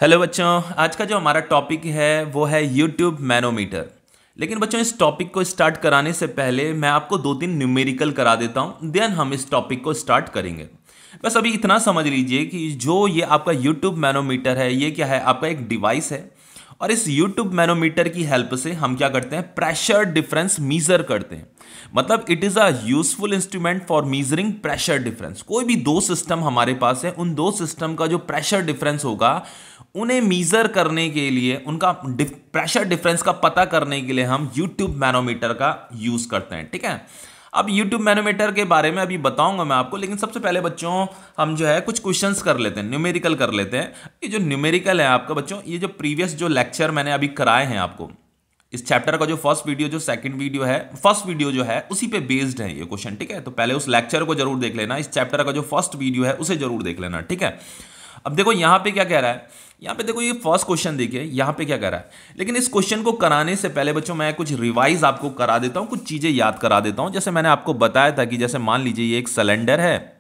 Hello बच्चों, आज का जो हमारा टॉपिक है वो है यूट्यूब मैनोमीटर। लेकिन बच्चों इस टॉपिक को स्टार्ट कराने से पहले मैं आपको दो तीन न्यूमेरिकल करा देता हूं, देन हम इस टॉपिक को स्टार्ट करेंगे। बस अभी इतना समझ लीजिए कि जो ये आपका यूट्यूब मैनोमीटर है ये क्या है, आपका एक डिवाइस है। और इस यूट्यूब मैनोमीटर की हेल्प से हम क्या करते हैं, प्रेशर डिफरेंस मीजर करते हैं। मतलब it is a useful instrument for measuring pressure difference. कोई भी दो सिस्टम हमारे पास है, उन दो सिस्टम का जो प्रेशर डिफरेंस होगा उन्हें मीजर करने के लिए, उनका प्रेशर डिफरेंस का पता करने के लिए हम यूट्यूब मैनोमीटर का यूज करते हैं। ठीक है, अब यूट्यूब मैनोमीटर के बारे में अभी बताऊंगा मैं आपको, लेकिन सबसे पहले बच्चों हम जो है कुछ क्वेश्चंस कर लेते हैं, न्यूमेरिकल कर लेते हैं। ये जो न्यूमेरिकल है आपका बच्चों, ये जो प्रीवियस जो लेक्चर मैंने अभी कराए हैं आपको, इस चैप्टर का जो फर्स्ट वीडियो, जो सेकंड वीडियो है, फर्स्ट वीडियो जो है उसी पे बेस्ड है ये क्वेश्चन। ठीक है, तो पहले उस लेक्चर को जरूर देख लेना, इस चैप्टर का जो फर्स्ट वीडियो है उसे जरूर देख लेना। ठीक है, अब देखो यहां पे क्या कह रहा है, यहां पे देखो ये फर्स्ट क्वेश्चन देखिए, यहां पे क्या कह रहा है। लेकिन इस क्वेश्चन को कराने से पहले बच्चों मैं कुछ रिवाइज आपको करा देता हूं, कुछ चीजें याद करा देता हूं। जैसे मैंने आपको बताया था कि जैसे मान लीजिए ये एक सिलेंडर है,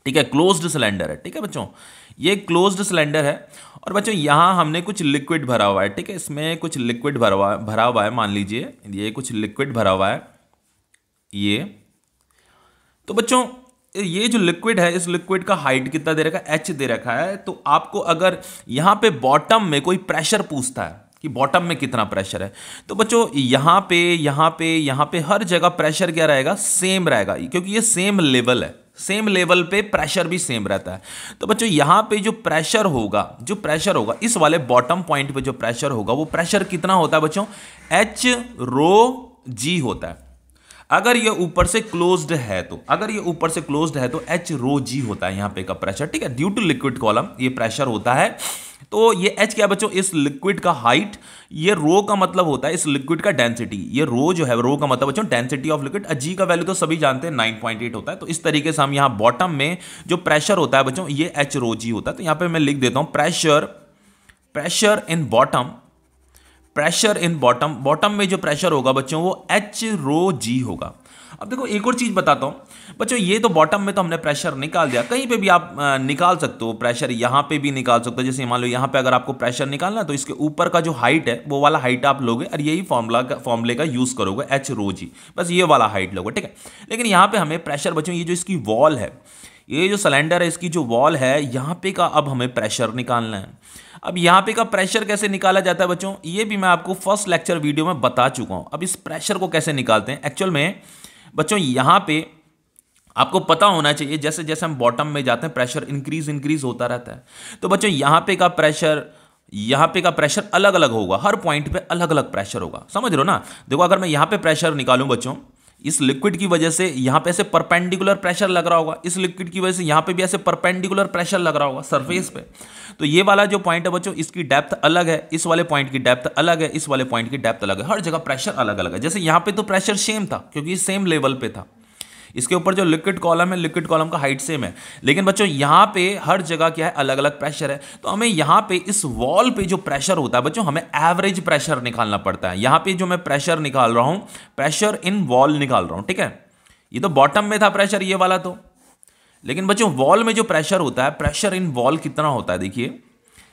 ठीक है, क्लोज्ड सिलेंडर है। ठीक है बच्चों, ये क्लोज्ड सिलेंडर है और बच्चों यहां हमने कुछ लिक्विड भरा हुआ है। ठीक है, इसमें कुछ लिक्विड भरा हुआ है, मान लीजिए ये कुछ लिक्विड भरा हुआ है ये। तो बच्चों ये जो लिक्विड है, इस लिक्विड का हाइट कितना दे रखा है, h दे रखा है। तो आपको अगर यहां पे बॉटम में कोई प्रेशर पूछता है कि बॉटम में कितना प्रेशर है, तो बच्चों यहां पे हर जगह प्रेशर क्या रहेगा, सेम रहेगा, क्योंकि ये सेम लेवल है, सेम लेवल पे प्रेशर भी सेम रहता है। तो बच्चों यहां पे जो प्रेशर होगा इस वाले बॉटम पॉइंट पे जो प्रेशर होगा, वो प्रेशर कितना होता है बच्चों, h रो जी होता है। अगर ये ऊपर से क्लोज्ड है तो, h रो जी होता है यहां पे का प्रेशर। ठीक है, ड्यू टू लिक्विड कॉलम ये प्रेशर होता है। तो ये h क्या बच्चों, इस लिक्विड का हाइट, ये रो का मतलब होता है इस लिक्विड का डेंसिटी। ये रो जो है, रो का मतलब बच्चों डेंसिटी ऑफ लिक्विड। g का वैल्यू तो सभी जानते हैं 9.8 होता है। तो इस तरीके से हम यहां बॉटम में जो प्रेशर होता है बच्चों, ये h रो जी होता है। तो यहां पे मैं लिख देता हूं प्रेशर इन बॉटम में जो प्रेशर होगा बच्चों वो h रो जी होगा। अब देखो एक और चीज बताता हूं बच्चों, ये तो बॉटम में तो हमने प्रेशर निकाल दिया, कहीं पे भी आप निकाल सकते हो प्रेशर, यहां पे भी निकाल सकते हो। जैसे मान लो यहां पे अगर आपको प्रेशर निकालना है तो इसके ऊपर का जो हाइट है वो वाला हाइट आप लोगे और यही फॉर्मूले का यूज करोगे, h रो जी, बस ये वाला हाइट लोगे। ठीक है, लेकिन यहां पे हमें प्रेशर बच्चों, ये जो इसकी वॉल है, ये जो सिलेंडर है इसकी जो वॉल है, यहां पे का अब हमें प्रेशर निकालना है। अब यहां पे का प्रेशर कैसे निकाला जाता है बच्चों, ये भी मैं आपको फर्स्ट लेक्चर वीडियो में बता चुका हूं। अब इस प्रेशर को कैसे निकालते हैं, एक्चुअल में बच्चों यहां पे आपको पता होना चाहिए, जैसे जैसे हम बॉटम में जाते हैं प्रेशर इंक्रीज होता रहता है। तो बच्चों यहां पे का प्रेशर अलग अलग होगा, हर पॉइंट पे अलग अलग प्रेशर होगा, समझ रहे हो ना। देखो अगर मैं यहां पे प्रेशर निकालूं बच्चों, इस लिक्विड की वजह से यहां पे ऐसे परपेंडिकुलर प्रेशर लग रहा होगा, इस लिक्विड की वजह से यहां पे भी ऐसे परपेंडिकुलर प्रेशर लग रहा होगा सरफेस पे। तो ये वाला जो पॉइंट है बच्चों, इसकी डेप्थ अलग है, इस वाले पॉइंट की डेप्थ अलग है, इस वाले पॉइंट की डेप्थ अलग है, हर जगह प्रेशर अलग अलग है। जैसे यहां पे तो प्रेशर सेम था क्योंकि सेम लेवल पे था, इसके ऊपर जो लिक्विड कॉलम है, लिक्विड कॉलम का हाइट सेम है। लेकिन बच्चों यहां पे हर जगह क्या है, अलग अलग प्रेशर है। तो हमें यहां पे इस वॉल पे जो प्रेशर होता है बच्चों, हमें एवरेज प्रेशर निकालना पड़ता है। यहां पे जो मैं प्रेशर निकाल रहा हूं, प्रेशर इन वॉल निकाल रहा हूं। ठीक है, ये तो बॉटम में था प्रेशर ये वाला तो, लेकिन बच्चों वॉल में जो प्रेशर होता है, प्रेशर इन वॉल कितना होता है, देखिए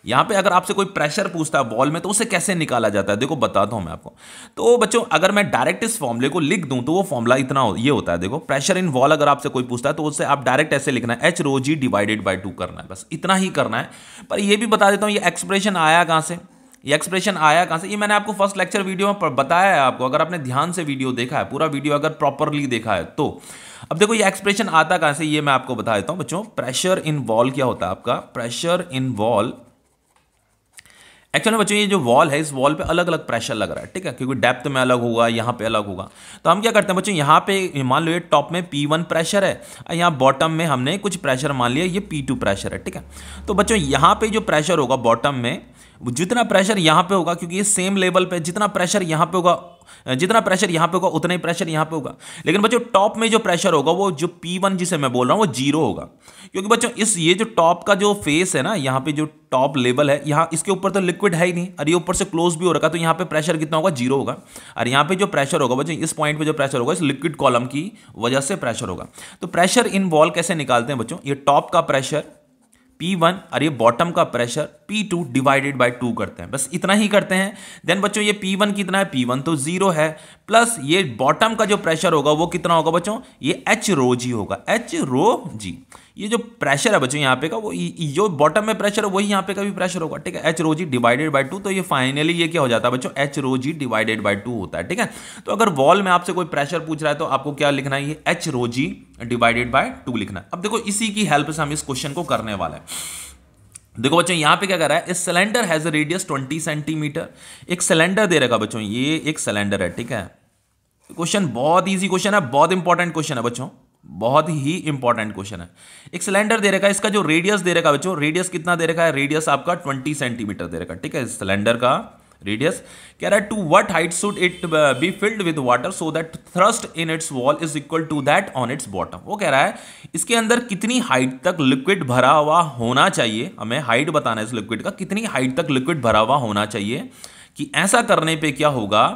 यहां पे अगर आपसे कोई प्रेशर पूछता है वॉल में तो उसे कैसे निकाला जाता है, देखो बताता हूं मैं आपको। तो बच्चों अगर मैं डायरेक्ट इस फॉर्मूले को लिख दूं तो वो फॉर्मूला ये होता है, देखो प्रेशर इन वॉल अगर आपसे कोई पूछता है तो उससे आप डायरेक्ट ऐसे लिखना है, h rho g divided by 2 करना है, बस इतना ही करना है। पर ये भी बता देता हूं, ये एक्सप्रेशन आया कहां से, ये मैंने आपको फर्स्ट लेक्चर वीडियो में बताया है आपको, अगर आपने ध्यान से वीडियो देखा है, पूरा वीडियो अगर प्रॉपरली देखा है तो। अब देखो ये एक्सप्रेशन आता कहां से, ये मैं आपको बता देता हूं बच्चों। प्रेशर इन वॉल क्या होता है आपका, प्रेशर इन वॉल, एक्चुअली बच्चों ये जो वॉल है, इस वॉल पे अलग अलग प्रेशर लग रहा है। ठीक है, क्योंकि डेप्थ में अलग होगा, यहाँ पे अलग होगा। तो हम क्या करते हैं बच्चों, यहाँ पे मान लो ये टॉप में P1 प्रेशर है और यहाँ बॉटम में हमने कुछ प्रेशर मान लिया ये P2 प्रेशर है। ठीक है, तो बच्चों यहाँ पे जो प्रेशर होगा बॉटम में, जितना प्रेशर यहाँ पे होगा, क्योंकि ये सेम लेवल पे, जितना प्रेशर यहाँ पे होगा उतना ही प्रेशर यहाँ पे होगा। लेकिन बच्चों टॉप में जो प्रेशर होगा, वो जो P1 जिसे मैं बोल रहा हूँ वो 0 होगा, क्योंकि बच्चों ये जो टॉप का जो फेस है ना, यहाँ पे जो टॉप लेवल है, यहाँ इसके ऊपर तो लिक्विड है ही नहीं और ये ऊपर से क्लोज भी हो रखा, तो यहाँ पे प्रेशर कितना होगा, 0 होगा। और यहाँ पे जो प्रेशर होगा बच्चों, इस पॉइंट पे जो प्रेशर होगा, इस लिक्विड कॉलम की वजह से प्रेशर होगा। तो प्रेशर इन वॉल कैसे निकालते हैं बच्चों, ये टॉप का प्रेशर P1 और ये बॉटम का प्रेशर P2 डिवाइडेड बाय 2 करते हैं, बस इतना ही करते हैं। देन बच्चों ये P1 कितना है, P1 तो 0 है, प्लस ये बॉटम का जो प्रेशर होगा वो कितना होगा बच्चों, ये H रो जी होगा, H रो जी। ये जो प्रेशर है बच्चों यहाँ पे का, वो जो बॉटम में प्रेशर है वही यहाँ पे का भी प्रेशर होगा, ठीक है, H rho g divided by 2। तो ये फाइनली ये क्या हो जाता है बच्चों, H rho g divided by 2 होता है, ठीक है। तो अगर वॉल में आपसे कोई प्रेशर पूछ रहा है तो आपको क्या लिखना है, ये H rho g divided by 2 लिखना है। अब देखो इसी की हेल्प से हम इस क्वेश्चन को करने वाले हैं। देखो बच्चों यहां पे क्या कर रहा है, इस cylinder has a radius 20 centimetre. एक सिलेंडर दे रखा बच्चों, ये एक सिलेंडर है, ठीक है। क्वेश्चन बहुत इजी क्वेश्चन है, बहुत इंपॉर्टेंट क्वेश्चन है बच्चों, बहुत ही इंपॉर्टेंट क्वेश्चन है। एक सिलेंडर दे रखा है, इसका जो रेडियस दे रखा है बच्चों, रेडियस कितना दे रखा है, रेडियस आपका 20 सेंटीमीटर दे रखा है, ठीक है। सिलेंडर का रेडियस कह रहा है, to what height should it be filled with water so that thrust in its wall is equal to that on its bottom. वो कह रहा है इसके अंदर कितनी हाइट तक लिक्विड भरा हुआ होना चाहिए, हमें हाइट बताना है इस लिक्विड का, कितनी हाइट तक लिक्विड भरा हुआ होना चाहिए कि ऐसा करने पे क्या होगा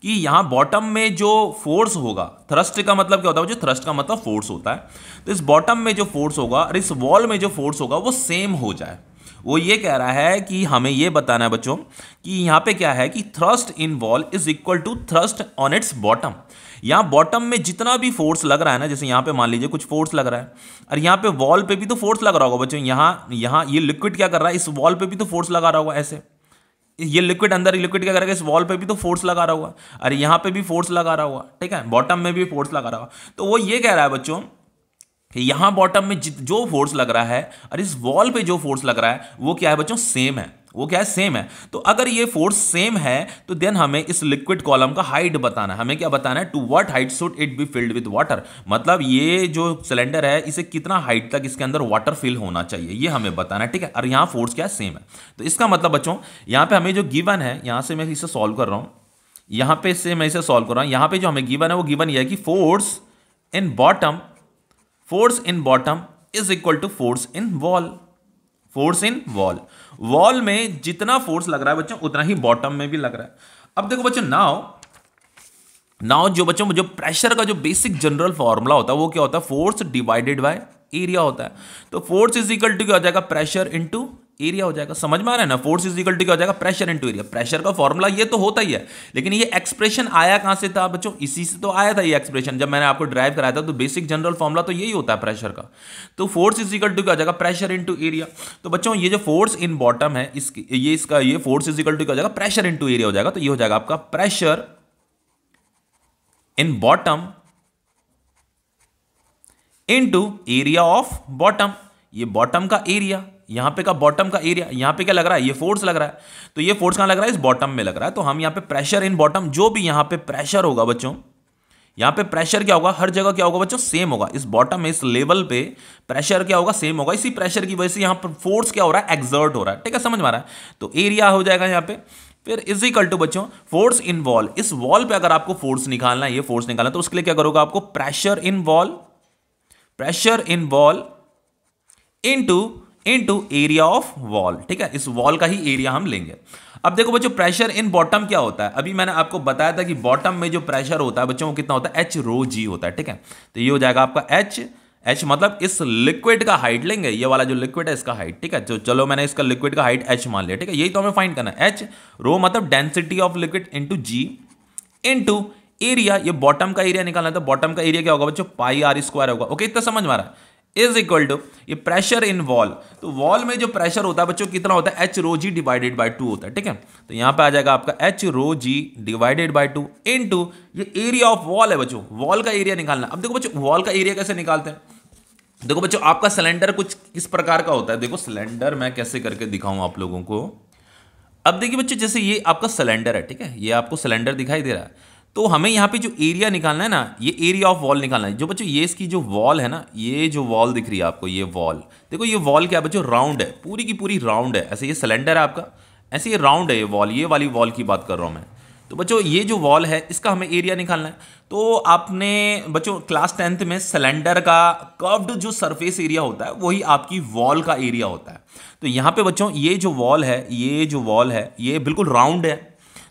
कि यहां बॉटम में जो फोर्स होगा, थ्रस्ट का मतलब क्या होता है, जो थ्रस्ट का मतलब फोर्स होता है, तो इस बॉटम में जो फोर्स होगा और इस वॉल में जो फोर्स होगा वो सेम हो जाए। वो ये कह रहा है कि हमें ये बताना है बच्चों कि यहां पे क्या है कि thrust in wall is equal to thrust on its bottom. यहां बॉटम में जितना भी फोर्स लग रहा है ना, जैसे यहां पे मान लीजिए कुछ फोर्स लग रहा है, और यहां पे वॉल पे भी तो फोर्स लग रहा होगा बच्चों, यहां ये लिक्विड क्या कर रहा है, इस वॉल पे भी तो फोर्स लगा रहा होगा, ऐसे ये लिक्विड अंदर लिक्विड क्या करेगा, इस वॉल पे भी तो फोर्स लगा रहा होगा, और यहां पे भी फोर्स लगा रहा होगा, ठीक है, बॉटम में भी फोर्स लगा रहा होगा। तो वो ये कह रहा है बच्चों कि यहां बॉटम में जो फोर्स लग रहा है और इस वॉल पे जो फोर्स लग रहा है वो क्या है बच्चों, सेम है। वो क्या है, सेम है। तो अगर ये फोर्स सेम है तो देन हमें इस लिक्विड कॉलम का हाइट बताना है। हमें क्या बताना है, to what height should it be filled with water, मतलब ये जो सिलेंडर है इसे कितना हाइट तक इसके अंदर वाटर फिल होना चाहिए, ये हमें बताना है, ठीक है। और यहां फोर्स क्या है, सेम है। तो इसका मतलब बच्चों यहां पे हमें जो गिवन है, यहां से मैं इसे सॉल्व कर रहा हूं, यहां पे से मैं इसे सॉल्व कर रहा हूं, यहां पे जो हमें गिवन है वो गिवन ये है कि force in bottom is equal to force in wall. Force in wall, wall में जितना फोर्स लग रहा है बच्चों उतना ही बॉटम में भी लग रहा है। अब देखो बच्चों नाउ जो बच्चों जो प्रेशर का जो बेसिक जनरल फॉर्मूला होता है वो क्या होता है, फोर्स डिवाइडेड बाय एरिया होता है। तो फोर्स इज इक्वल टू क्या हो जाएगा, प्रेशर इनटू एरिया हो जाएगा। समझ में आ रहा है ना, फोर्स इज इक्वल टू क्या हो जाएगा, प्रेशर इनटू एरिया। प्रेशर का फॉर्मूला ये तो होता ही है, लेकिन ये एक्सप्रेशन आया कहां से था बच्चों, इसी से तो आया था ये एक्सप्रेशन, जब मैंने आपको ड्राइव कराया था। तो बेसिक जनरल फॉर्मूला तो यही होता है प्रेशर का। तो फोर्स इज इक्वल टू क्या हो जाएगा, प्रेशर इनटू एरिया। तो बच्चों ये जो फोर्स इन बॉटम है ये फोर्स इज इक्वल टू क्या हो जाएगा, प्रेशर इनटू एरिया हो जाएगा। तो ये हो जाएगा आपका pressure in bottom into area of bottom. ये बॉटम का एरिया, यहां पे का बॉटम का एरिया, यहां पे क्या लग रहा है, ये फोर्स लग रहा है। तो ये फोर्स कहां लग रहा है, इस बॉटम में लग रहा है। तो हम यहां पे प्रेशर इन बॉटम, जो भी यहां पे प्रेशर होगा बच्चों, यहां पे प्रेशर क्या होगा, हर जगह क्या होगा बच्चों, सेम होगा। इस बॉटम में इस लेवल पे प्रेशर क्या होगा, सेम होगा। इसी प्रेशर की वजह से यहां पर फोर्स क्या हो रहा है, एक्सर्ट हो रहा है, ठीक है, समझ में आ रहा है। तो एरिया हो जाएगा यहां पे, फिर इज इक्वल टू बच्चों फोर्स इन वॉल। इस वॉल पे अगर आपको फोर्स निकालना है, ये फोर्स निकालना है, तो उसके लिए क्या करोगे आपको, pressure in wall into area of wall, ठीक है। इस वॉल का ही एरिया हम लेंगे। अब देखो बच्चों प्रेशर इन बॉटम क्या होता है, अभी मैंने आपको बताया था कि बॉटम में जो प्रेशर होता है बच्चों वो कितना होता है, H रो जी होता है, ठीक है। तो ये हो जाएगा आपका H मतलब इस लिक्विड का हाइट लेंगे, ये वाला जो लिक्विड है इसका हाइट, ठीक है। तो चलो मैंने इसका लिक्विड का हाइट H मान लिया, ठीक है। यही तो हमें फाइंड करना है। H रो मतलब density of liquid into G into area, ये बॉटम का एरिया निकालना है। तो बॉटम का एरिया क्या होगा बच्चों, पाई r स्क्वायर होगा। ओके, इतना समझ में आ रहा है। इज इक्वल टू ये प्रेशर इन वॉल, तो वॉल में जो प्रेशर होता है बच्चों कितना होता है, H rho g divided by 2 होता है, ठीक है। तो यहां पे आ जाएगा आपका H rho g divided by 2 into ये एरिया ऑफ वॉल है बच्चों, वॉल का एरिया निकालना। अब देखो बच्चों वॉल का एरिया कैसे निकालते हैं, देखो बच्चों आपका सिलेंडर कुछ इस प्रकार का होता है। देखो सिलेंडर मैं कैसे करके दिखाऊं आप लोगों को। अब देखिए बच्चों जैसे ये आपका सिलेंडर है, ठीक है, ये आपको सिलेंडर दिखाई दे रहा है। तो हमें यहाँ पे जो एरिया निकालना है ना, ये एरिया ऑफ वॉल निकालना है। जो बच्चों ये इसकी जो वॉल है ना, ये जो वॉल दिख रही है आपको, ये वॉल देखो, ये वॉल क्या है बच्चों, राउंड है, पूरी की पूरी राउंड है। ऐसे ये सिलेंडर है आपका, ऐसे ये राउंड है ये वॉल, ये वाली वॉल की बात कर रहा हूँ मैं। तो बच्चों ये जो वॉल है इसका हमें एरिया निकालना है। तो आपने बच्चों क्लास 10th में सिलेंडर का कर्व्ड जो सरफेस एरिया होता है वही आपकी वॉल का एरिया होता है। तो यहाँ पे बच्चों ये जो वॉल है ये बिल्कुल राउंड है।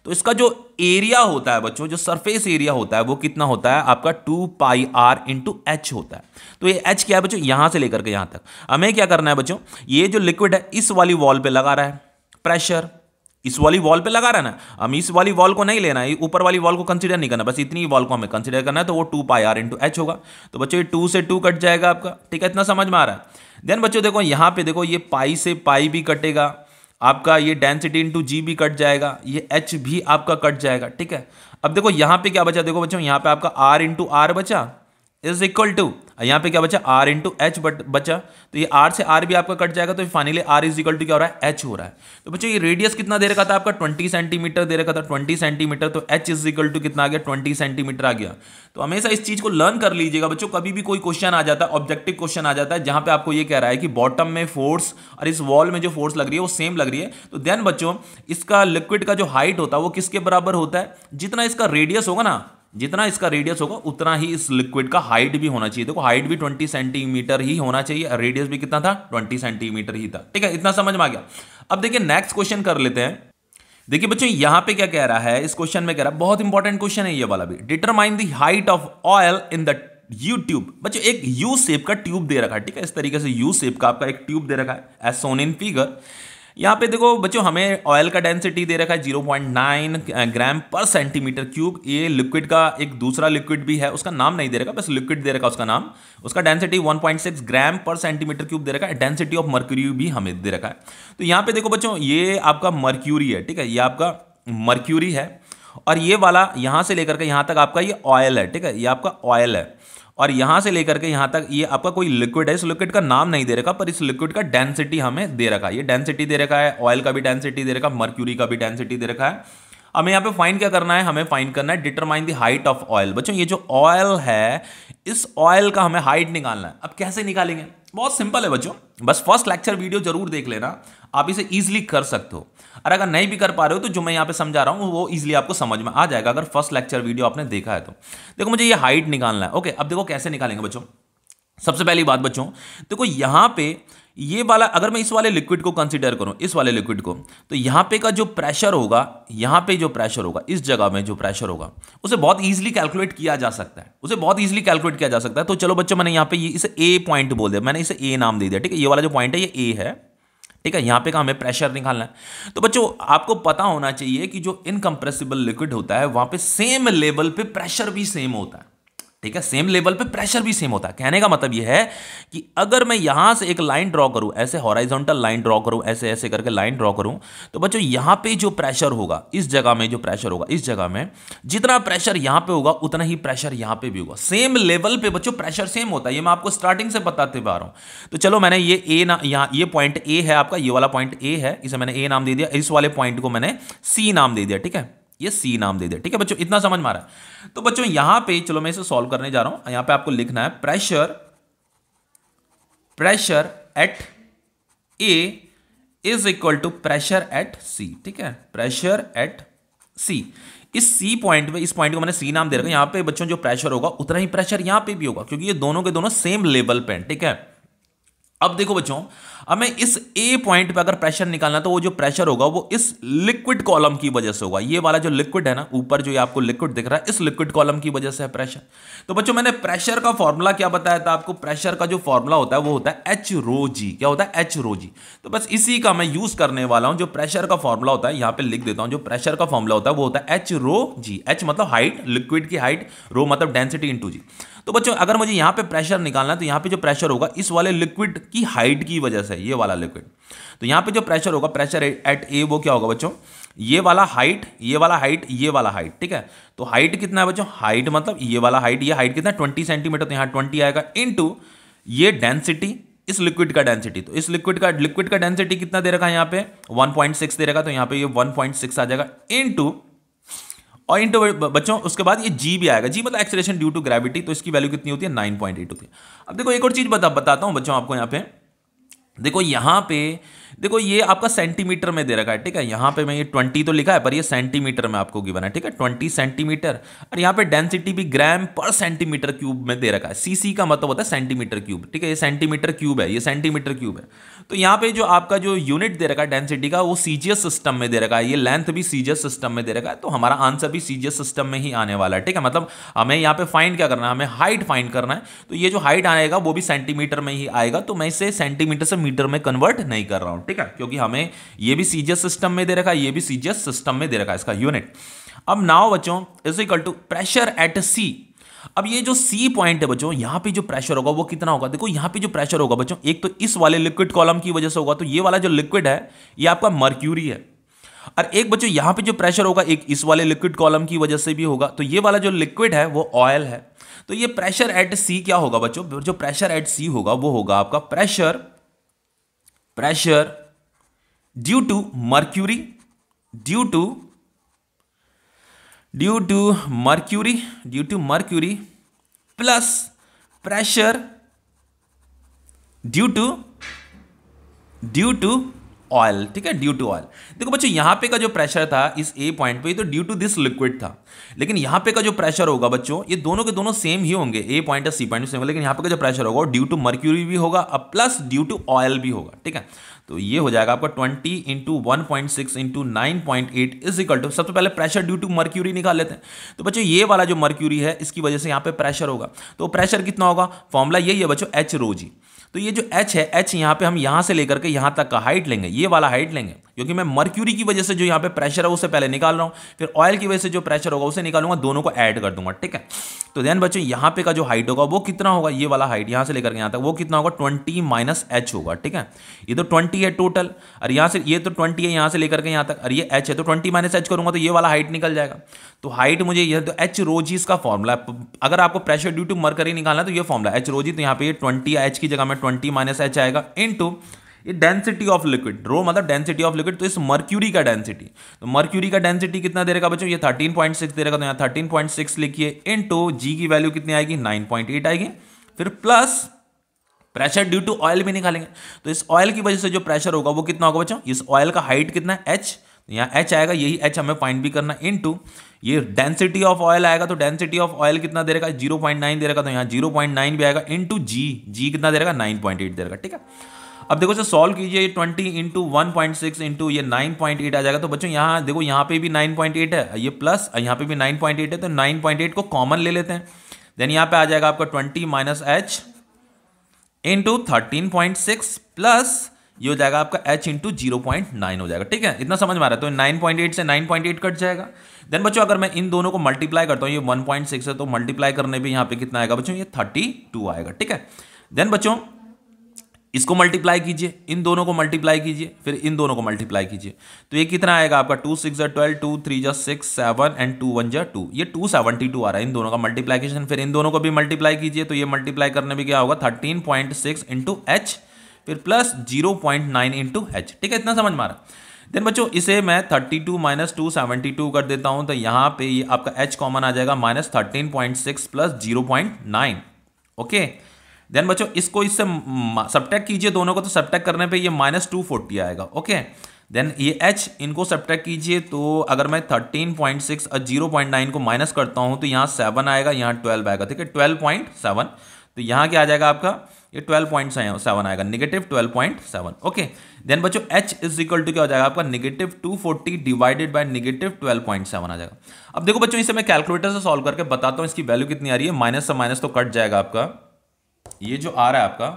तो इसका जो एरिया होता है बच्चों, जो सरफेस एरिया होता है वो कितना होता है आपका 2πr इंटू एच होता है। तो ये एच क्या है बच्चों, यहां से लेकर के यहां तक हमें क्या करना है बच्चों, ये जो लिक्विड है इस वाली वॉल पे लगा रहा है प्रेशर, इस वाली वॉल पे लगा रहा है ना, हम इस वाली वॉल को नहीं लेना है, ऊपर वाली वॉल को कंसीडर नहीं करना, बस इतनी वॉल को हमें कंसीडर करना है। तो वो 2πr इंटू एच होगा। तो बच्चों ये 2 से 2 कट जाएगा आपका, ठीक है, इतना समझ में आ रहा है। देन बच्चों देखो यहाँ पे देखो, ये पाई से पाई भी कटेगा आपका, ये डेंसिटी इंटू जी भी कट जाएगा, ये एच भी आपका कट जाएगा, ठीक है। अब देखो यहाँ पे क्या बचा, देखो बच्चों यहाँ पे आपका आर इंटू आर बचा इज इक्वल टू, यहाँ पे क्या बचा आर इंटू एच बचा, तो ये आर से आर भी आपका कट जाएगा, तो finally R is equal to क्या हो रहा है, एच हो रहा है। तो बच्चों ये रेडियस कितना दे रखा था आपका 20 सेंटीमीटर दे रखा था, 20 सेंटीमीटर, तो एच इज इक्वल टू कितना आ गया 20 सेंटीमीटर आ गया। तो हमेशा इस चीज को लर्न कर लीजिएगा बच्चों, कभी भी कोई क्वेश्चन आ जाता है, ऑब्जेक्टिव क्वेश्चन आ जाता है जहां पे आपको ये कह रहा है कि बॉटम में फोर्स और इस वॉल में जो फोर्स लग रही है वो सेम लग रही है, तो देन बच्चों इसका लिक्विड का जो हाइट होता है वो किसके बराबर होता है, जितना इसका रेडियस होगा ना, जितना इसका रेडियस होगा उतना ही इस लिक्विड का हाइट भी होना चाहिए। देखो हाइट भी 20 सेंटीमीटर ही होना चाहिए, रेडियस भी कितना था 20 सेंटीमीटर ही था, ठीक है, इतना समझ में आ गया। अब देखिए नेक्स्ट क्वेश्चन कर लेते हैं। देखिए बच्चों यहां पे क्या कह रहा है, इस क्वेश्चन में कह रहा है, बहुत इंपॉर्टेंट क्वेश्चन है ये वाला भी, determine the height of oil in the U tube. बच्चों एक यू शेप का ट्यूब दे रखा है, ठीक है, इस तरीके से यू शेप का आपका एक ट्यूब दे रखा है एज सोन इन फिगर। यहाँ पे देखो बच्चों हमें ऑयल का डेंसिटी दे रखा है 0.9 ग्राम पर सेंटीमीटर क्यूब। ये लिक्विड का एक दूसरा लिक्विड भी है, उसका नाम नहीं दे रखा, बस लिक्विड दे रखा उसका नाम, उसका डेंसिटी 1.6 ग्राम पर सेंटीमीटर क्यूब दे रखा है। डेंसिटी ऑफ मर्क्यूरी भी हमें दे रखा है। तो यहाँ पे देखो बच्चों ये आपका मर्क्यूरी है, ठीक है, ये आपका मर्क्यूरी है, और ये वाला यहाँ से लेकर के यहाँ तक आपका ये ऑयल है, ठीक है, ये आपका ऑयल है, और यहां से लेकर के यहां तक ये आपका कोई लिक्विड है, इस लिक्विड का नाम नहीं दे रखा, पर इस लिक्विड का डेंसिटी हमें दे रखा है, ये डेंसिटी दे रखा है, ऑयल का भी डेंसिटी दे रखा है, मर्क्यूरी का भी डेंसिटी दे रखा है। हमें यहाँ पे फाइंड क्या करना है, हमें फाइंड करना है determine the height of oil. बच्चों ये जो ऑयल है इस ऑयल का हमें हाइट निकालना है। अब कैसे निकालेंगे, बहुत सिंपल है बच्चों, बस फर्स्ट लेक्चर वीडियो जरूर देख लेना, आप इसे इजीली कर सकते हो, और अगर नहीं भी कर पा रहे हो तो जो मैं यहाँ पे समझा रहा हूँ वो इजीली आपको समझ में आ जाएगा अगर फर्स्ट लेक्चर वीडियो आपने देखा है तो। देखो मुझे ये हाइट निकालना है, ओके। अब देखो कैसे निकालेंगे बच्चों, सबसे पहली बात बच्चों देखो यहाँ पे ये वाला, अगर मैं इस वाले लिक्विड को कंसीडर करूं, इस वाले लिक्विड को, तो यहाँ पे का जो प्रेशर होगा, यहाँ पे जो प्रेशर होगा, इस जगह में जो प्रेशर होगा उसे बहुत इजीली कैलकुलेट किया जा सकता है, उसे बहुत इजीली कैलकुलेट किया जा सकता है। तो चलो बच्चों मैंने यहाँ पे इसे ए पॉइंट बोल दिया, मैंने इसे ए नाम दे दिया, ठीक है, ये वाला जो पॉइंट है ये ए है, ठीक है, यहाँ पे का हमें प्रेशर निकालना है। तो बच्चों आपको पता होना चाहिए कि जो इनकंप्रेसिबल लिक्विड होता है वहां पे सेम लेवल पे प्रेशर भी सेम होता है, ठीक है, सेम लेवल पे प्रेशर भी सेम होता है। कहने का मतलब यह है कि अगर मैं यहां से एक लाइन ड्रॉ करूं, ऐसे हॉराइजॉन्टल लाइन ड्रॉ करूं, ऐसे ऐसे करके लाइन ड्रॉ करूं, तो बच्चों यहां पे जो प्रेशर होगा, इस जगह में जो प्रेशर होगा, इस जगह में जितना प्रेशर यहां पे होगा उतना ही प्रेशर यहां पे भी होगा। सेम लेवल पे बच्चों प्रेशर सेम होता है, ये मैं आपको स्टार्टिंग से बताते आ रहा हूं। तो चलो मैंने ये ए ना, यहाँ ये पॉइंट ए है आपका, ये वाला पॉइंट ए है, इसे मैंने ए नाम दे दिया, इस वाले पॉइंट को मैंने सी नाम दे दिया, ठीक है, ये सी नाम दे दिया, ठीक है बच्चों, इतना समझ में आ रहा है। तो बच्चों यहां पे चलो मैं इसे सॉल्व करने जा रहा हूं। यहां पे आपको लिखना है pressure at A is equal to pressure at C, ठीक है, प्रेशर एट सी। इस सी पॉइंट पे, इस पॉइंट को मैंने सी नाम दे रखा है। यहां पे बच्चों जो प्रेशर होगा उतना ही प्रेशर यहां पे भी होगा, क्योंकि ये दोनों के दोनों सेम लेवल पे हैं, ठीक है। अब देखो बच्चों, अब मैं इस ए पॉइंट पे अगर प्रेशर निकालना, तो वो जो प्रेशर होगा वो इस लिक्विड कॉलम की वजह से होगा। ये वाला जो लिक्विड है ना, ऊपर जो ये आपको लिक्विड दिख रहा है, इस लिक्विड कॉलम की वजह से है प्रेशर। तो बच्चों मैंने प्रेशर का फॉर्मूला क्या बताया था आपको, प्रेशर का जो फॉर्मूला होता है वो होता है एच रो जी। क्या होता है, एच रो जी। तो बस इसी का मैं यूज करने वाला हूं। जो प्रेशर का फॉर्मूला होता है, यहां पे लिख देता हूं, जो प्रेशर का फॉर्मूला होता है वो होता है एच रो जी। एच मतलब हाइट, लिक्विड की हाइट, रो मतलब डेंसिटी इंटू जी। तो बच्चों अगर मुझे यहां पे प्रेशर निकालना है, तो यहां पे जो प्रेशर होगा इस वाले लिक्विड की हाइट की वजह से, ये वाला लिक्विड, तो यहां पे जो प्रेशर होगा, प्रेशर एट ए, वो क्या होगा बच्चों, ये वाला हाइट, ये वाला हाइट, ये वाला हाइट, ठीक है। तो हाइट कितना है बच्चों, हाइट मतलब ये वाला हाइट, ये हाइट कितना है 20 सेंटीमीटर, तो यहां 20 आएगा, इनटू ये डेंसिटी, इस लिक्विड का डेंसिटी। तो इस लिक्विड का डेंसिटी कितना दे रखा है, यहां पे 1.6 दे रखा, तो यहां पे ये 1.6 आ जाएगा, इनटू और इंटू बच्चों उसके बाद ये जी भी आएगा। जी मतलब एक्सेलरेशन ड्यू टू ग्रेविटी, तो इसकी वैल्यू कितनी होती है 9.8 होती है। अब देखो एक और चीज बताता हूं बच्चों आपको, यहाँ पे देखो यहाँ पे, देखो ये आपका सेंटीमीटर में दे रखा है, ठीक है। यहाँ पे मैं ये 20 तो लिखा है, पर ये सेंटीमीटर में आपको गिवन है, ठीक है, 20 सेंटीमीटर। और यहाँ पे डेंसिटी भी ग्राम पर सेंटीमीटर क्यूब में दे रखा है। सीसी का मतलब होता है सेंटीमीटर क्यूब, ठीक है, ये सेंटीमीटर क्यूब है, ये सेंटीमीटर क्यूब है। तो यहाँ पे जो आपका जो यूनिट दे रखा है डेंसिटी का, वो सीजीएस सिस्टम में दे रखा है, ये लेंथ भी सीजीएस सिस्टम में दे रखा है। तो हमारा आंसर भी सीजीएस सिस्टम में ही आने वाला है, ठीक है। मतलब हमें यहाँ पे फाइंड क्या करना है, हमें हाइट फाइंड करना है। तो ये जो हाइट आएगा वो भी सेंटीमीटर में ही आएगा, तो मैं इसे सेंटीमीटर से मीटर में कन्वर्ट नहीं कर रहा हूं, ठीक है, क्योंकि हमें ये भी सीजीएस सिस्टम में दे रखा है, ये भी सीजीएस सिस्टम में दे रखा है इसका यूनिट। अब नाउ बच्चों is equal to pressure at C. अब ये जो सी पॉइंट है बच्चों, यहां पे जो प्रेशर होगा वो कितना होगा। देखो यहां पे जो प्रेशर होगा बच्चों, एक तो इस वाले लिक्विड कॉलम की वजह से होगा, तो ये वाला जो लिक्विड है ये आपका मर्क्यूरी है। और एक बच्चों यहां पे जो प्रेशर होगा, एक इस वाले लिक्विड कॉलम की वजह से भी होगा, तो ये वाला जो लिक्विड है वो ऑयल है। तो ये प्रेशर एट सी क्या होगा बच्चों, जो प्रेशर एट सी होगा वो होगा आपका pressure due to mercury, due to mercury plus pressure due to oil, ठीक है, ड्यू टू ऑयल। देखो बच्चों यहां पे का जो प्रेशर था इस ए पॉइंट पे, ये तो ड्यू टू दिस लिक्विड था, लेकिन यहां पे का जो प्रेशर होगा बच्चों, ये दोनों के दोनों सेम ही होंगे, ए पॉइंट और सी पॉइंट सेम, लेकिन यहां पे का जो प्रेशर होगा ड्यू टू मर्क्यूरी भी होगा और प्लस ड्यू टू ऑयल भी होगा, ठीक है। तो ये हो जाएगा आपका 20 into 1.6 into 9.8 is equal to, सबसे पहले प्रेशर ड्यू टू मर्क्यूरी निकाल लेते हैं। तो बच्चों ये वाला जो मर्क्यूरी है इसकी वजह से यहाँ पे प्रेशर होगा, तो प्रेशर कितना होगा, फॉर्मूला यही है बच्चों, एच रो जी। तो ये जो H है, H यहाँ पे हम यहाँ से लेकर के यहाँ तक का हाइट लेंगे, ये वाला हाइट लेंगे, क्योंकि मैं मर्क्यूरी की वजह से जो यहाँ पे प्रेशर है उसे पहले निकाल रहा हूँ, फिर ऑयल की वजह से जो प्रेशर होगा उसे निकालूंगा, दोनों को ऐड कर दूंगा, ठीक है। तो देन बच्चों यहाँ पे का जो हाइट होगा वो कितना होगा, ये वाला हाइट यहाँ से लेकर के यहाँ तक वो कितना होगा, 20 माइनस एच होगा, ठीक है। ये तो 20 है टोटल, और यहाँ से ये तो 20 है यहाँ से लेकर के यहाँ तक, और ये H है, तो 20 माइनस एच करूंगा तो ये वाला हाइट निकल जाएगा। तो हाइट मुझे ये तो एच रोजी इसका फॉर्मूला, अगर आपको प्रेशर ड्यू टू मर्करी निकालना है तो ये फॉर्मूला एच रोजी, तो यहाँ पे ये 20 एच की जगह में 20 माइनस एच आएगा इनटू ये डेंसिटी ऑफ लिक्विड, रो मतलब डेंसिटी ऑफ लिक्विड, तो इस मर्क्यूरी का डेंसिटी, तो मर्क्यूरी का डेंसिटी कितना दे रखा बच्चों, ये 13.6 दे रखा, तो यहाँ 13.6 लिखिए इनटू जी की वैल्यू कितनी आएगी, 9.8 आएगी, फिर plus pressure due to oil भी निकालेंगे। तो इस ऑयल की वजह से जो प्रेशर होगा वो कितना होगा बच्चों, इस ऑयल का हाइट कितना है, एच, यहाँ एच आएगा, यही एच हमें फाइंड भी करना इनटू ये डेंसिटी ऑफ ऑयल आएगा, तो डेंसिटी ऑफ ऑयल कितना दे रखा है, 0.9 दे रखा, तो यहाँ 0.9 भी आएगा इनटू जी कितना दे रखा, 9.8 दे रखा, ठीक है। अब देखो इसे सॉल्व कीजिए, 20 इंटू 1.6 इंटू ये 9.8 आ जाएगा। तो बच्चों यहाँ देखो यहाँ पे भी 9.8 है, ये प्लस यहाँ पे भी 9.8 है, तो 9.8 को कॉमन ले लेते हैं, देन यहाँ पे आ जाएगा आपका 20 माइनस एच इंटू 13.6 प्लस ये हो जाएगा आपका h इंटू 0.9 हो जाएगा, ठीक है। इतना समझ में आ रहा है, तो 9.8 से 9.8 कट जाएगा। देन बच्चों अगर मैं इन दोनों को मल्टीप्लाई करता हूँ, ये 1.6 है, तो मल्टीप्लाई करने पे यहाँ पे कितना आएगा बच्चों, ये 32 आएगा, ठीक है। देन बच्चों इसको मल्टीप्लाई कीजिए, इन दोनों को मल्टीप्लाई कीजिए, फिर इन दोनों को मल्टीप्लाई कीजिए, तो ये कितना आएगा आपका 2 6 12, 2 3 6 7 एंड 2 1 2, ये 272 आ रहा है इन दोनों का मल्टीप्लाइकेशन। फिर इन दोनों को भी मल्टीप्लाई कीजिए, तो ये मल्टीप्लाई करने में क्या होगा 13.6 इंटू एच, फिर प्लस 0.9 इंटू एच, ठीक है, इतना समझ में आ रहा है। देन बच्चों इसे मैं 32 माइनस 272 कर देता हूं, तो यहाँ पे ये आपका h कॉमन आ जाएगा, माइनस 13.6 प्लस 0.9, ओके। देन बच्चों इसको इससे सब्ट्रैक्ट कीजिए दोनों को, तो सब्ट्रैक्ट करने पे ये माइनस 240 आएगा, ओके। देन ये h इनको सब्ट्रैक्ट कीजिए, तो अगर मैं 13.6 और 0.9 को माइनस करता हूं तो यहाँ 7 आएगा, यहाँ 12 आएगा, ठीक है, 12.7, तो यहाँ क्या आ जाएगा आपका ये 12.7 आएगा, नेगेटिव 12.7, ओके। देन बच्चों h इज इक्वल टू क्या हो जाएगा आपका नेगेटिव 240 डिवाइडेड बाय नेगेटिव 12.7 आ जाएगा। अब देखो बच्चों इसे मैं कैलकुलेटर से सॉल्व करके बताता हूँ इसकी वैल्यू कितनी आ रही है, माइनस से माइनस तो कट जाएगा आपका, ये जो आ रहा है आपका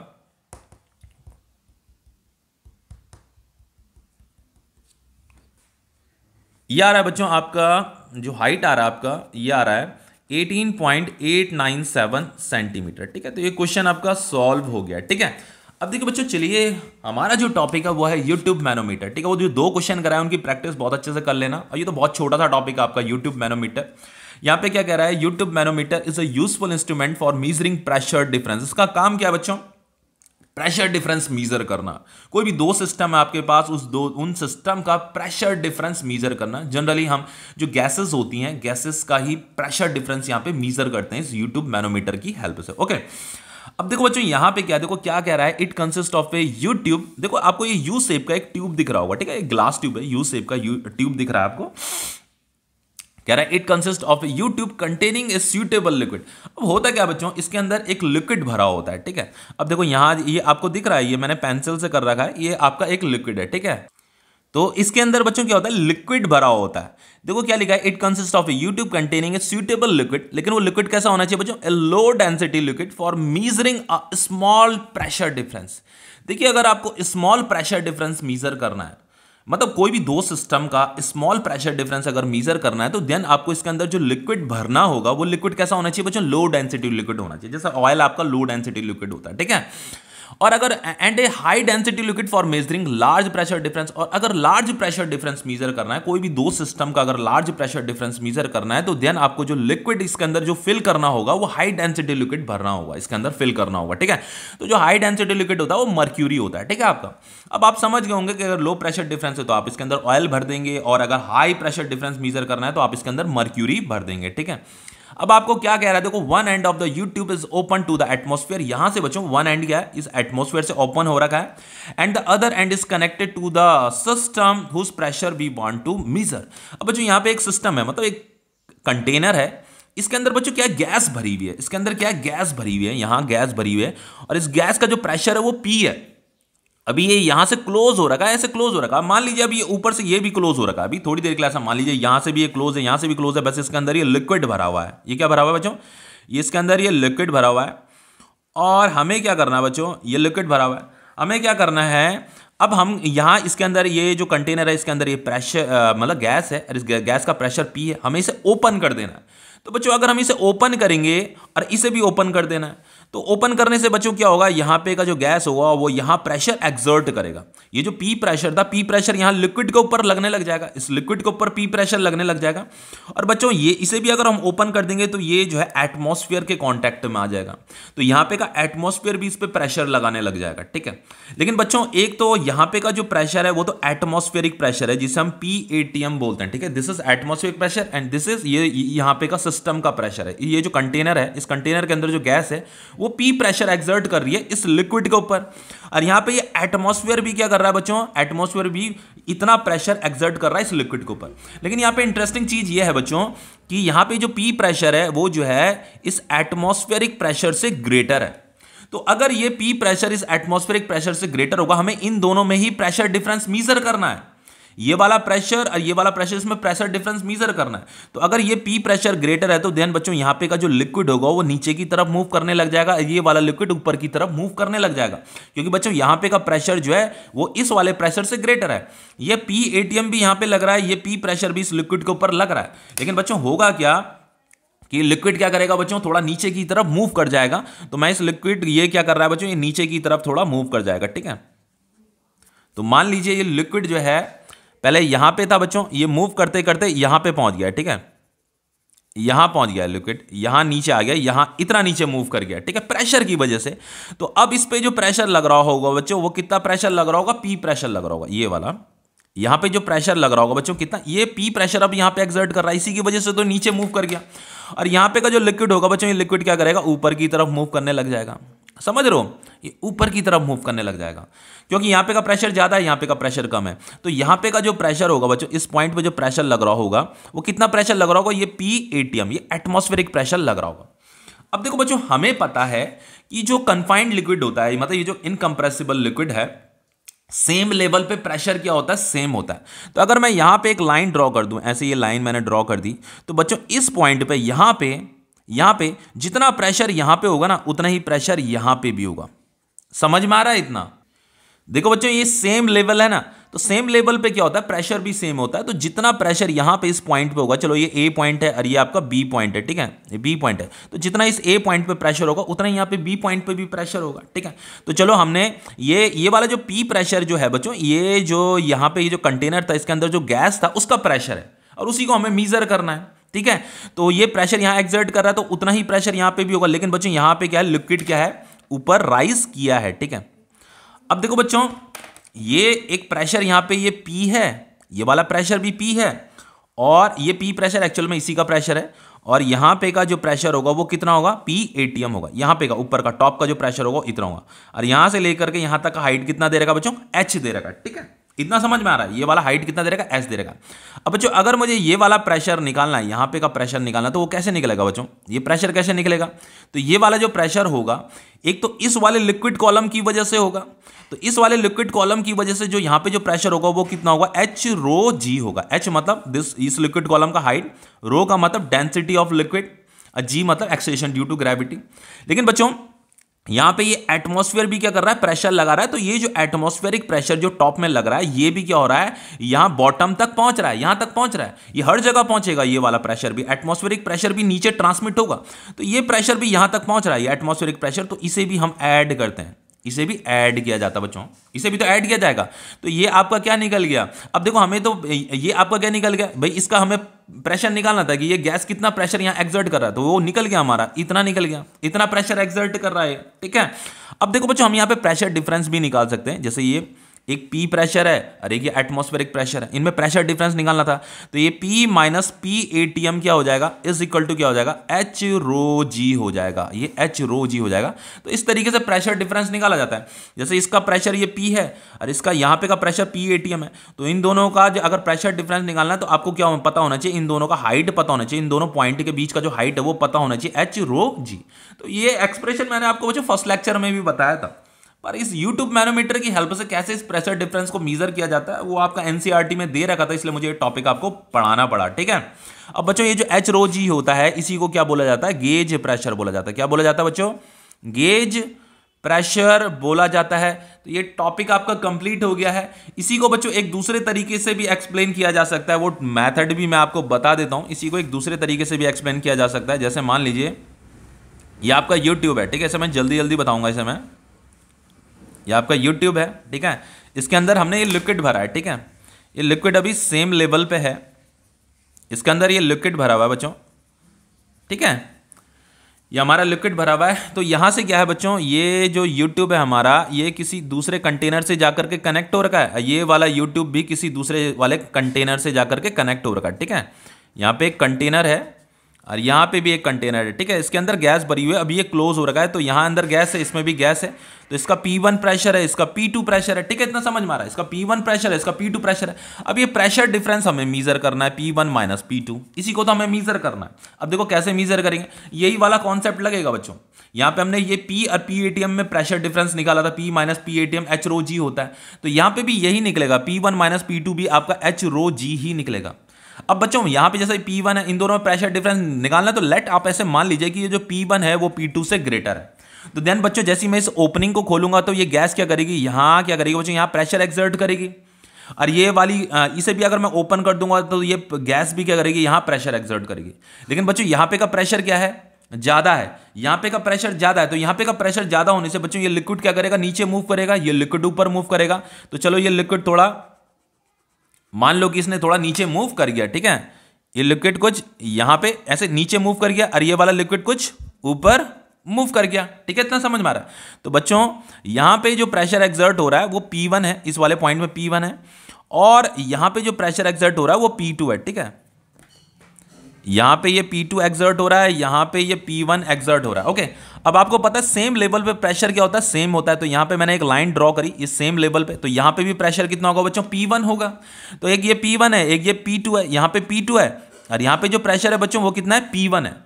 ये आ रहा है बच्चों, आपका जो हाइट आ रहा है आपका ये आ रहा है 18.897 सेंटीमीटर, ठीक है। तो ये क्वेश्चन आपका सॉल्व हो गया, ठीक है। अब देखिए बच्चों चलिए हमारा जो टॉपिक है वो है यूट्यूब मैनोमीटर, ठीक है। वो जो 2 क्वेश्चन कराए उनकी प्रैक्टिस बहुत अच्छे से कर लेना, और ये तो बहुत छोटा सा टॉपिक है आपका यूट्यूब मैनोमीटर। यहाँ पे क्या कह रहा है, U tube manometer is a useful instrument for measuring pressure difference. इसका काम क्या है बच्चों, प्रेशर डिफरेंस मीजर करना। कोई भी 2 सिस्टम है आपके पास, उन सिस्टम का प्रेशर डिफरेंस मीजर करना। जनरली हम जो गैसेस होती हैं, गैसेस का ही प्रेशर डिफरेंस यहाँ पे मीजर करते हैं इस यूट्यूब मैनोमीटर की हेल्प से, ओके। अब देखो बच्चों यहाँ पे क्या, देखो क्या कह रहा है, it consist of A you tube. देखो आपको ये यू शेप का एक ट्यूब दिख रहा होगा, ठीक है, एक ग्लास ट्यूब है, यू शेप का ट्यूब दिख रहा है आपको। कह रहा है it consist of U tube containing a suitable liquid. अब होता क्या बच्चों, इसके अंदर एक लिक्विड भरा होता है, ठीक है। अब देखो यहाँ ये आपको दिख रहा है, ये मैंने पेंसिल से कर रखा है, ये आपका एक लिक्विड है, ठीक है। तो इसके अंदर बच्चों क्या होता है, लिक्विड भरा होता है। देखो क्या लिखा है, it consist of U tube containing a suitable liquid. लेकिन वो लिक्विड कैसा होना चाहिए बच्चों, a low density liquid for measuring a small pressure difference. देखिए अगर आपको स्मॉल प्रेशर डिफरेंस मीजर करना है, मतलब कोई भी दो सिस्टम का स्मॉल प्रेशर डिफरेंस अगर मीजर करना है, तो देन आपको इसके अंदर जो लिक्विड भरना होगा वो लिक्विड कैसा होना चाहिए बच्चों, लो डेंसिटी लिक्विड होना चाहिए। जैसा ऑयल आपका लो डेंसिटी लिक्विड होता है, ठीक है। और अगर and A high density liquid for measuring large pressure difference, और अगर लार्ज प्रेशर डिफरेंस मीजर करना है, कोई भी दो सिस्टम का अगर लार्ज प्रेशर डिफरेंस मीजर करना है, तो देन आपको जो लिक्विड इसके अंदर जो फिल करना होगा वो हाई डेंसिटी लिक्विड भरना होगा, इसके अंदर फिल करना होगा, ठीक है। तो जो हाई डेंसिटी लिक्विड होता है वो मर्क्यूरी होता है, ठीक है आपका। अब आप समझ गए होंगे कि अगर लो प्रेशर डिफरेंस है तो आप इसके अंदर ऑयल भर देंगे, और अगर हाई प्रेशर डिफरेंस मीजर करना है तो आप इसके अंदर मर्क्यूरी भर देंगे, ठीक है। अब आपको क्या कह रहा है, देखो one end of the U tube is open to the atmosphere. यहां से बच्चों वन एंड क्या है, इस एटमॉस्फेयर से ओपन हो रखा है, and the other end is connected to the system whose pressure we want to measure. अब बच्चों यहां पे एक सिस्टम है, मतलब एक कंटेनर है, इसके अंदर बच्चों क्या गैस भरी हुई है, इसके अंदर क्या गैस भरी हुई है, यहां गैस भरी हुई है, और इस गैस का जो प्रेशर है वो P है। अभी ये यहां से क्लोज हो रखा है, ऐसे क्लोज हो रखा है, मान लीजिए अभी ऊपर से ये भी क्लोज हो रखा है, अभी थोड़ी देर के लिए ऐसा मान लीजिए यहां से भी ये क्लोज है, यहां से भी क्लोज है, बस इसके अंदर ये लिक्विड भरा हुआ है। ये क्या भरा हुआ है बच्चों, ये इसके अंदर ये लिक्विड भरा हुआ है। और हमें क्या करना है बच्चों, ये लिक्विड भरा हुआ है, हमें क्या करना है, अब हम यहाँ इसके अंदर ये जो कंटेनर है इसके अंदर ये प्रेशर मतलब गैस है, और इस गैस का प्रेशर P है, हमें इसे ओपन कर देना है। तो बच्चों अगर हम इसे ओपन करेंगे और इसे भी ओपन कर देना है, तो ओपन करने से बच्चों क्या होगा, यहाँ पे का जो गैस होगा वो यहाँ प्रेशर एक्सर्ट करेगा। ये जो P प्रेशर था, P प्रेशर यहाँ लिक्विड के ऊपर लगने लग जाएगा, इस लिक्विड के ऊपर P प्रेशर लगने लग जाएगा। और बच्चों ये इसे भी अगर हम ओपन कर देंगे तो ये जो है एटमॉस्फेयर के कांटेक्ट में आ जाएगा, तो यहाँ पे का एटमॉस्फेयर भी इस पे प्रेशर लगाने लग जाएगा, ठीक है। लेकिन बच्चों एक तो यहाँ पे का जो प्रेशर है वो तो एटमॉस्फेरिक प्रेशर है, जिसे हम PATM बोलते हैं, ठीक है। This is atmospheric pressure and this is ये यहाँ पे का सिस्टम का प्रेशर है। ये जो कंटेनर है, इस कंटेनर के अंदर जो गैस है वो P प्रेशर एक्सर्ट कर रही है इस लिक्विड के ऊपर, और यहाँ पे ये एटमॉस्फेयर भी क्या कर रहा है बच्चों, एटमॉस्फेयर भी इतना प्रेशर एक्सर्ट कर रहा है इस लिक्विड के ऊपर। लेकिन यहाँ पे इंटरेस्टिंग चीज ये है बच्चों कि यहाँ पे जो P प्रेशर है वो जो है इस एटमॉस्फेरिक प्रेशर से ग्रेटर है। तो अगर ये P प्रेशर इस एटमॉस्फेरिक प्रेशर से ग्रेटर होगा, हमें इन दोनों में ही प्रेशर डिफरेंस मीजर करना है, ये वाला प्रेशर और ये वाला प्रेशर, इसमें प्रेशर डिफरेंस मीजर करना है। तो अगर ये P प्रेशर ग्रेटर है तो देन बच्चों यहाँ पे का जो लिक्विड होगा वो नीचे की तरफ मूव करने लग जाएगा, ये वाला लिक्विड ऊपर की तरफ मूव करने लग जाएगा, क्योंकि बच्चों यहाँ पे का प्रेशर जो है वो इस वाले प्रेशर से ग्रेटर है। ये PATM भी यहाँ पे लग रहा है, ये P प्रेशर भी इस लिक्विड के ऊपर लग रहा है। लेकिन बच्चों होगा क्या कि लिक्विड क्या करेगा बच्चों, थोड़ा नीचे की तरफ मूव कर जाएगा। तो मैं इस लिक्विड ये क्या कर रहा है बच्चों, ये नीचे की तरफ थोड़ा मूव कर जाएगा, ठीक है। तो मान लीजिए ये लिक्विड जो है पहले यहां पे था बच्चों, ये मूव करते करते यहां पे पहुंच गया, ठीक है, यहां पहुंच गया लिक्विड, यहां नीचे आ गया, यहां इतना नीचे मूव कर गया, ठीक है, प्रेशर की वजह से। तो अब इस पे जो प्रेशर लग रहा होगा बच्चों, वो कितना प्रेशर लग रहा होगा, P प्रेशर लग रहा होगा, ये वाला यहां पे जो प्रेशर लग रहा होगा बच्चों कितना, ये P प्रेशर अब यहां पे एक्सर्ट कर रहा है, इसी की वजह से तो नीचे मूव कर गया। और यहां पे का जो लिक्विड होगा बच्चों, ये लिक्विड क्या करेगा, ऊपर की तरफ मूव करने लग जाएगा, समझ रहे हो, ये ऊपर की तरफ मूव करने लग जाएगा, क्योंकि यहाँ पे का प्रेशर ज्यादा है, यहाँ पे का प्रेशर कम है। तो यहाँ पे का जो प्रेशर होगा बच्चों, इस पॉइंट पे जो प्रेशर लग रहा होगा वो कितना प्रेशर लग रहा होगा, ये PATM, ये एटमॉस्फेरिक प्रेशर लग रहा होगा। अब देखो बच्चों हमें पता है कि जो कन्फाइंड लिक्विड होता है, मतलब ये जो इनकंप्रेसिबल लिक्विड है, सेम लेवल पे प्रेशर क्या होता है, सेम होता है। तो अगर मैं यहां पे एक लाइन ड्रॉ कर दूं, ऐसे ये लाइन मैंने ड्रॉ कर दी, तो बच्चों इस पॉइंट पे यहां पे जितना प्रेशर यहां पे होगा ना, उतना ही प्रेशर यहां पे भी होगा। समझ में आ रहा है इतना? देखो बच्चों ये सेम लेवल है ना, तो सेम लेवल पे क्या होता है, प्रेशर भी सेम होता है। तो जितना प्रेशर यहां पे इस पॉइंट पे होगा, चलो ये A पॉइंट है और ये आपका B पॉइंट है, ठीक है, ये B पॉइंट है, तो जितना इस A पॉइंट पे प्रेशर होगा उतना ही यहाँ पे B पॉइंट पे भी प्रेशर होगा, ठीक है। तो चलो हमने ये वाला जो P प्रेशर जो है बच्चों, ये जो यहाँ पे ये जो कंटेनर था इसके अंदर जो गैस था उसका प्रेशर है, और उसी को हमें मीजर करना है, ठीक है। तो ये प्रेशर यहाँ एक्सर्ट कर रहा है, तो उतना ही प्रेशर यहाँ पे भी होगा। लेकिन बच्चों यहाँ पे क्या है, लिक्विड क्या है, ऊपर राइज किया है, ठीक है। अब देखो बच्चों ये एक प्रेशर यहाँ पे ये P है, ये वाला प्रेशर भी P है, और ये P प्रेशर एक्चुअल में इसी का प्रेशर है, और यहाँ पे का जो प्रेशर होगा वो कितना होगा, पी एटीएम होगा। यहाँ पे का ऊपर का टॉप का जो प्रेशर होगा इतना होगा, और यहाँ से लेकर के यहाँ तक का हाइट कितना दे रहेगा बच्चों, एच दे रहेगा। ठीक है, इतना समझ में आ रहा है। ये वाला हाइट कितना दे रहेगा, एच दे रहेगा। अब बच्चों अगर मुझे ये वाला प्रेशर निकालना है, यहाँ पे का प्रेशर निकालना, तो वो कैसे निकलेगा बच्चों, ये प्रेशर कैसे निकलेगा, तो ये वाला जो प्रेशर होगा एक तो इस वाले लिक्विड कॉलम की वजह से होगा, तो इस वाले लिक्विड कॉलम की वजह से जो यहाँ पे जो प्रेशर होगा वो कितना होगा, एच रो जी होगा। एच मतलब इस लिक्विड कॉलम का हाइट, रो का मतलब डेंसिटी ऑफ लिक्विड, जी मतलब एक्सेलेरेशन ड्यू टू ग्रेविटी। लेकिन बच्चों यहां पे ये एटमॉस्फेयर भी क्या कर रहा है, प्रेशर लगा रहा है, तो ये जो एटमॉस्फेरिक प्रेशर जो टॉप में लग रहा है ये भी क्या हो रहा है, यहां बॉटम तक पहुंच रहा है, यहां तक पहुंच रहा है, ये हर जगह पहुंचेगा। ये वाला प्रेशर भी, एटमॉस्फेरिक प्रेशर भी नीचे ट्रांसमिट होगा, तो ये प्रेशर भी यहां तक पहुंच रहा है, ये एटमॉस्फेरिक प्रेशर, तो इसे भी हम ऐड करते हैं, इसे भी ऐड किया जाता है बच्चों, इसे भी तो ऐड किया जाएगा। तो ये आपका क्या निकल गया, अब देखो हमें तो ये आपका क्या निकल गया भाई, इसका हमें प्रेशर निकालना था कि ये गैस कितना प्रेशर यहाँ एक्सर्ट कर रहा है, तो वो निकल गया हमारा, इतना निकल गया, इतना प्रेशर एक्सर्ट कर रहा है। ठीक है, अब देखो बच्चों हम यहाँ पे प्रेशर डिफरेंस भी निकाल सकते हैं, जैसे ये एक P प्रेशर है और एक ये एटमॉस्फेरिक प्रेशर है, इनमें प्रेशर डिफरेंस निकालना था, तो ये P माइनस पी एटीएम क्या हो जाएगा, इज इक्वल टू क्या हो जाएगा, एच रो जी हो जाएगा, ये एच रो जी हो जाएगा। तो इस तरीके से प्रेशर डिफरेंस निकाला जाता है। जैसे इसका प्रेशर ये P है और इसका यहाँ पे का प्रेशर पी एटीएम है, तो इन दोनों का जो अगर प्रेशर डिफरेंस निकालना है तो आपको क्या पता होना चाहिए, इन दोनों का हाइट पता होना चाहिए, इन दोनों पॉइंट के बीच का जो हाइट है वो पता होना चाहिए, एच रो जी। तो ये एक्सप्रेशन मैंने आपको बच्चों फर्स्ट लेक्चर में भी बताया था, पर इस YouTube मैनोमीटर की हेल्प से कैसे इस प्रेशर डिफरेंस को मेजर किया जाता है वो आपका एनसीईआरटी में दे रखा था, इसलिए मुझे ये टॉपिक आपको पढ़ाना पड़ा। ठीक है, अब बच्चों ये जो एच रो जी होता है इसी को क्या बोला जाता है, गेज प्रेशर बोला जाता है। क्या बोला जाता है बच्चों, गेज प्रेशर बोला जाता है। तो ये टॉपिक आपका कंप्लीट हो गया है। इसी को बच्चों एक दूसरे तरीके से भी एक्सप्लेन किया जा सकता है, वो मैथड भी मैं आपको बता देता हूं। इसी को एक दूसरे तरीके से भी एक्सप्लेन किया जा सकता है, जैसे मान लीजिए ये आपका यूट्यूब है, ठीक है, इसे मैं जल्दी जल्दी बताऊंगा। इसे मैं, ये आपका YouTube है, ठीक है, इसके अंदर हमने ये लिक्विड भरा है, ठीक है, ये लिक्विड अभी सेम लेवल पे है, इसके अंदर ये लिक्विड भरा हुआ है बच्चों, ठीक है, ये हमारा लिक्विड भरा हुआ है। तो यहाँ से क्या है बच्चों, ये जो YouTube है हमारा, ये किसी दूसरे कंटेनर से जाकर के कनेक्ट हो रखा है, ये वाला YouTube भी किसी दूसरे वाले कंटेनर से जाकर के कनेक्ट हो रखा है, ठीक है। यहाँ पे एक कंटेनर है और यहाँ पे भी एक कंटेनर है, ठीक है, इसके अंदर गैस भरी हुई है, अभी ये क्लोज हो रखा है, तो यहाँ अंदर गैस है, इसमें भी गैस है, तो इसका P1 प्रेशर है, इसका P2 प्रेशर है, ठीक है, इतना समझ में आ रहा है, इसका P1 प्रेशर है, इसका P2 प्रेशर है। अब ये प्रेशर डिफरेंस हमें मीजर करना है, P1 माइनस P2, इसी को तो हमें मीजर करना है। अब देखो कैसे मीजर करेंगे, यही वाला कॉन्सेप्ट लगेगा बच्चों। यहाँ पे हमने ये P और P एटीएम में प्रेशर डिफरेंस निकाला था, P minus P ATM H rho G होता है, तो यहाँ पे भी यही निकलेगा, P1 माइनस P2 भी आपका एच रो जी ही निकलेगा। अब बच्चों यहाँ पे जैसे P1 है, इन दोनों में प्रेशर डिफरेंस निकालना है, तो लेट आप ऐसे मान लीजिए कि ये जो P1 है वो P2 से ग्रेटर है। तो देन बच्चों जैसे मैं इस ओपनिंग को खोलूंगा तो ये गैस क्या करेगी, यहाँ क्या करेगी बच्चों, यहाँ प्रेशर एक्सर्ट करेगी, और ये वाली इसे भी अगर मैं ओपन कर दूंगा तो ये गैस भी क्या करेगी, यहाँ प्रेशर एक्सर्ट करेगी। लेकिन बच्चों यहाँ पे का प्रेशर क्या है, ज्यादा है, यहाँ पे का प्रेशर ज्यादा है, तो यहाँ पे का प्रेशर ज्यादा होने से बच्चों ये लिक्विड क्या करेगा, नीचे मूव करेगा, ये लिक्विड ऊपर मूव करेगा। तो चलो ये लिक्विड थोड़ा, मान लो कि इसने थोड़ा नीचे मूव कर गया, ठीक है, ये लिक्विड कुछ यहाँ पे ऐसे नीचे मूव कर गया और ये वाला लिक्विड कुछ ऊपर मूव कर गया, ठीक है, इतना समझ में आ रहा है। तो बच्चों यहाँ पे जो प्रेशर एक्सर्ट हो रहा है वो P1 है, इस वाले पॉइंट में P1 है, और यहाँ पे जो प्रेशर एक्सर्ट हो रहा है वो P2 है, ठीक है, यहाँ पे ये P2 एक्सर्ट हो रहा है, यहाँ पे ये P1 एक्सर्ट हो रहा है। ओके, अब आपको पता है सेम लेवल पे प्रेशर क्या होता है, सेम होता है, तो यहाँ पे मैंने एक लाइन ड्रॉ करी इस सेम लेवल पे, तो यहाँ पे भी प्रेशर कितना होगा बच्चों, P1 होगा। तो एक ये P1 है, एक ये P2 है, यहाँ पे P2 है, और यहाँ पे जो प्रेशर है बच्चों वो कितना है, P1 है।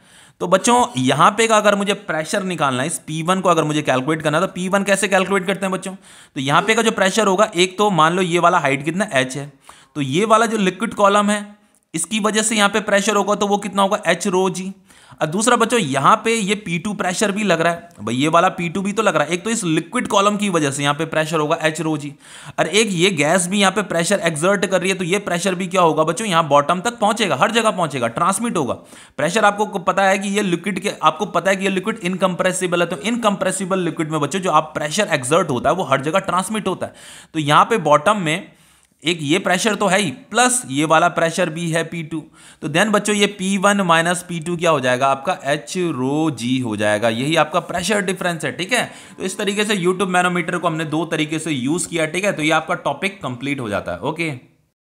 तो बच्चों यहाँ पे का अगर मुझे प्रेशर निकालना है, इस P1 को अगर मुझे कैलकुलेट करना है, तो P1 कैसे कैलकुलेट करते हैं बच्चों, तो यहाँ पे का जो प्रेशर होगा, एक तो मान लो ये वाला हाइट कितना h है, तो ये वाला जो लिक्विड कॉलम है इसकी वजह से यहाँ पे प्रेशर होगा, तो वो कितना होगा, एच रो जी। और दूसरा बच्चों यहाँ पे ये P2 प्रेशर भी लग रहा है भाई, ये वाला P2 भी तो लग रहा है, एक तो इस लिक्विड कॉलम की वजह से यहाँ पे प्रेशर होगा एच रो जी, और एक ये गैस भी यहाँ पे प्रेशर एक्सर्ट कर रही है, तो ये प्रेशर भी क्या होगा बच्चों, यहाँ बॉटम तक पहुंचेगा, हर जगह पहुंचेगा, ट्रांसमिट होगा प्रेशर। आपको पता है कि ये लिक्विड के, आपको पता है कि ये लिक्विड इनकम्प्रेसिबल है, तो इनकम्प्रेसिबल लिक्विड में बच्चों जो आप प्रेशर एक्सर्ट होता है वो हर जगह ट्रांसमिट होता है। तो यहाँ पे बॉटम में एक ये प्रेशर तो है ही, प्लस ये वाला प्रेशर भी है P2, तो देन बच्चों ये P1 माइनस P2 क्या हो जाएगा, आपका एच रो जी हो जाएगा, यही आपका प्रेशर डिफरेंस है, ठीक है। तो इस तरीके से YouTube मैनोमीटर को हमने दो तरीके से यूज किया, ठीक है, तो ये आपका टॉपिक कंप्लीट हो जाता है। ओके।